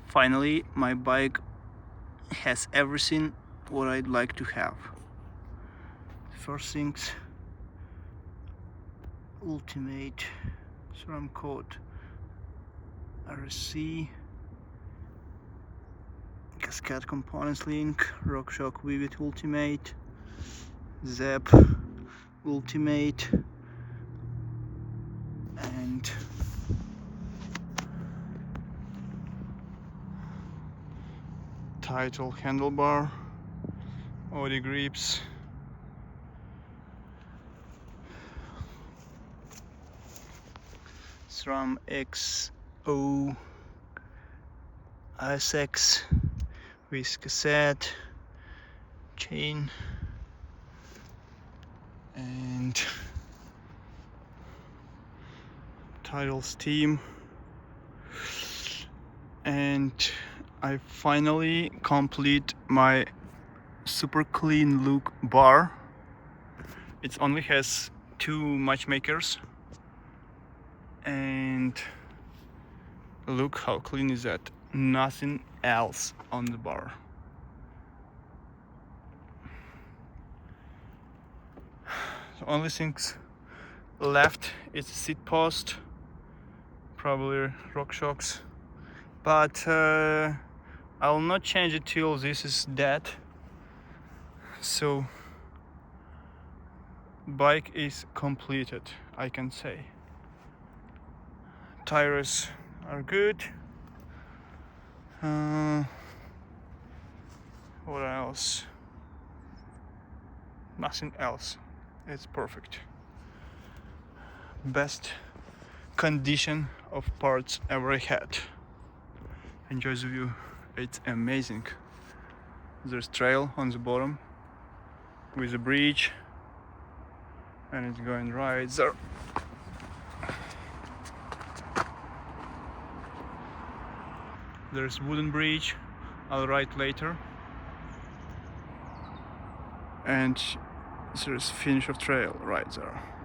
Finally, my bike has everything what I'd like to have. First things, ultimate SRAM code RSC, Cascade Components Link, RockShox Vivid Ultimate, Zep Ultimate, and Title Handlebar, ODI grips, SRAM XO ISX with cassette, chain, and Title Steam. And I finally complete my super clean look bar. It only has 2 matchmakers, and look how clean is that. Nothing else on the bar. The only things left is the seat post, probably RockShox, but I will not change it till this is dead. So bike is completed, I can say. Tires are good. What else? Nothing else. It's perfect. Best condition of parts ever had. Enjoy the view. It's amazing. There's trail on the bottom with a bridge, and it's going right there. There's wooden bridge, I'll write later. And there's finish of trail right there.